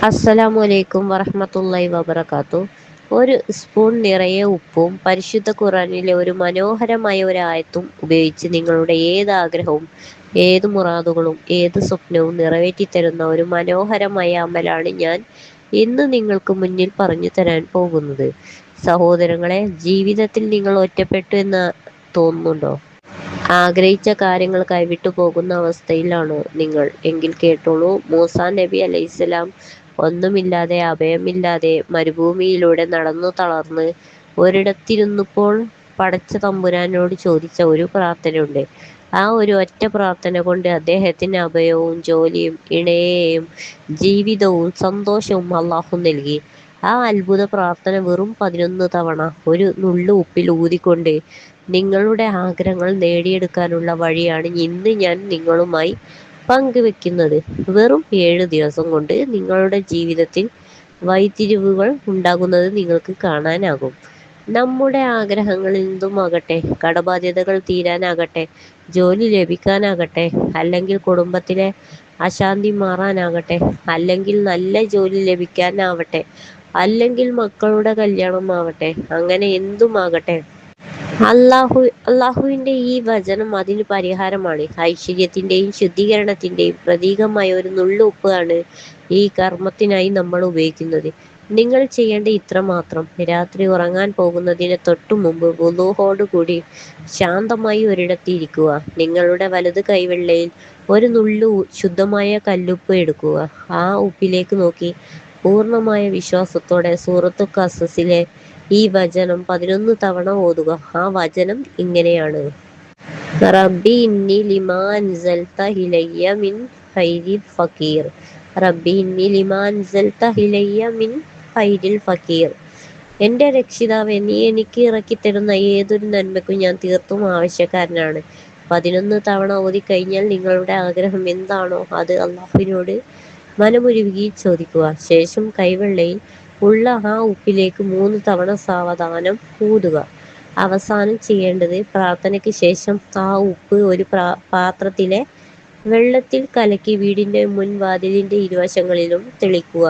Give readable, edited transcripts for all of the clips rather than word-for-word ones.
അസ്സലാമു അലൈക്കും വറഹ്മത്തുള്ളാഹി വബറകാതുഹു. ഒരു സ്പൂൺ നിറയെ ഉപ്പും പരിശുദ്ധ ഖുർആനിലെ ഒരു മനോഹരമായ ഒരു ആയത്തും ഉപയോഗിച്ച് നിങ്ങളുടെ ഏത് ആഗ്രഹവും ഏത് മുറാദുകളും ഏത് സ്വപ്നവും നിറവേറ്റിത്തരുന്ന ഒരു മനോഹരമായ അമലാണ് ഞാൻ ഇന്ന് നിങ്ങൾക്ക് മുന്നിൽ പറഞ്ഞു തരാൻ പോകുന്നത്. സഹോദരങ്ങളെ, ജീവിതത്തിൽ നിങ്ങൾ ഒറ്റപ്പെട്ടു എന്ന് തോന്നുന്നുണ്ടോ? ആഗ്രഹിച്ച കാര്യങ്ങൾ കൈവിട്ടു പോകുന്ന അവസ്ഥയിലാണോ നിങ്ങൾ? എങ്കിൽ കേട്ടോളൂ. മൂസാ നബി അലൈഹിസ്സലാം ഒന്നുമില്ലാതെ, അഭയമില്ലാതെ മരുഭൂമിയിലൂടെ നടന്നു തളർന്ന് ഒരിടത്തിരുന്നപ്പോൾ പടച്ച തമ്പുരാനോട് ചോദിച്ച ഒരു പ്രാർത്ഥനയുണ്ട്. ആ ഒരു ഒറ്റ പ്രാർത്ഥന കൊണ്ട് അദ്ദേഹത്തിന് അഭയവും ജോലിയും ഇണയെയും ജീവിതവും സന്തോഷവും അള്ളാഹു നൽകി. ആ അത്ഭുത പ്രാർത്ഥന വെറും 11 തവണ ഒരു നുള്ളു ഉപ്പിൽ ഊതിക്കൊണ്ട് നിങ്ങളുടെ ആഗ്രഹങ്ങൾ നേടിയെടുക്കാനുള്ള വഴിയാണ് ഇന്ന് ഞാൻ നിങ്ങളുമായി പങ്കുവെക്കുന്നത്. വെറും 7 ദിവസം കൊണ്ട് നിങ്ങളുടെ ജീവിതത്തിൽ വഴിത്തിരിവുകൾ ഉണ്ടാകുന്നത് നിങ്ങൾക്ക് കാണാനാകും. നമ്മുടെ ആഗ്രഹങ്ങൾ എന്തുമാകട്ടെ, കടബാധ്യതകൾ തീരാനാകട്ടെ, ജോലി ലഭിക്കാനാകട്ടെ, അല്ലെങ്കിൽ കുടുംബത്തിലെ അശാന്തി മാറാനാകട്ടെ, അല്ലെങ്കിൽ നല്ല ജോലി ലഭിക്കാനാവട്ടെ, അല്ലെങ്കിൽ മക്കളുടെ കല്യാണമാവട്ടെ, അങ്ങനെ എന്തുമാകട്ടെ, അള്ളാഹുവിന്റെ ഈ വചനം അതിന് പരിഹാരമാണ്. ഐശ്വര്യത്തിന്റെയും ശുദ്ധീകരണത്തിന്റെയും പ്രതീകമായ ഒരു നുള്ളു ഉപ്പ് ആണ് ഈ കർമ്മത്തിനായി നമ്മൾ ഉപയോഗിക്കുന്നത്. നിങ്ങൾ ചെയ്യേണ്ട ഇത്ര മാത്രം: രാത്രി ഉറങ്ങാൻ പോകുന്നതിന് തൊട്ടു മുമ്പ് വുളൂഹോടുകൂടി ശാന്തമായി ഒരിടത്ത് ഇരിക്കുക. നിങ്ങളുടെ വലത് കൈവെള്ളയിൽ ഒരു നുള്ളു ശുദ്ധമായ കല്ലുപ്പ് എടുക്കുക. ആ ഉപ്പിലേക്ക് നോക്കി പൂർണ്ണമായ വിശ്വാസത്തോടെ സൂറത്തു ഖസസിലെ ഈ വചനം 11 തവണ ഓതുക. ആ വചനം ഇങ്ങനെയാണ്: റബ്ബി ഇന്നി ലിമാ അൻസൽത ഇലയ്യ മിൻ ഖൈരിൻ ഫഖീർ. റബ്ബി ഇന്നി ലിമാ അൻസൽത ഇലയ്യ മിൻ ഖൈരിൻ ഫഖീർ. എൻ്റെ രക്ഷിതാവേ, നീ എനിക്ക് ഇറക്കിത്തരുന്ന ഏതൊരു നന്മയ്ക്കും ഞാൻ തീർത്തും ആവശ്യക്കാരനാണ്. 11 തവണ ഓതിക്കഴിഞ്ഞാൽ നിങ്ങളുടെ ആഗ്രഹം എന്താണോ അത് അള്ളാഹുവിനോട് മനമുരുകി ചോദിക്കുക. ശേഷം കൈവെള്ളയിൽ ഉള്ള ആ ഉപ്പിലേക്ക് 3 തവണ സാവധാനം ഊതുക. അവസാനം ചെയ്യേണ്ടത്, പ്രാർത്ഥനയ്ക്ക് ശേഷം ആ ഉപ്പ് ഒരു പാത്രത്തിലെ വെള്ളത്തിൽ കലക്കി വീടിന്റെ മുൻവാതിലിന്റെ ഇരുവശങ്ങളിലും തെളിക്കുക.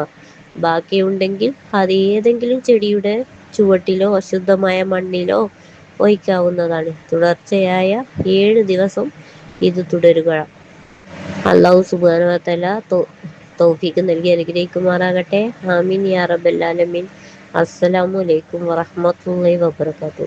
ബാക്കിയുണ്ടെങ്കിൽ അത് ഏതെങ്കിലും ചെടിയുടെ ചുവട്ടിലോ അശുദ്ധമായ മണ്ണിലോ ഒഴിക്കാവുന്നതാണ്. തുടർച്ചയായ 7 ദിവസം ഇത് തുടരുക. അല്ലാഹു സുബ്ഹാനഹു വ തആല തൗഫീഖ് നൽകി അനുഗ്രഹിക്കുമാറാകട്ടെ. ആമീൻ യാ റബ്ബൽ ആലമീൻ. അസ്സലാമു അലൈക്കും വറഹ്മത്തുള്ളാഹി വബറകാതുഹു.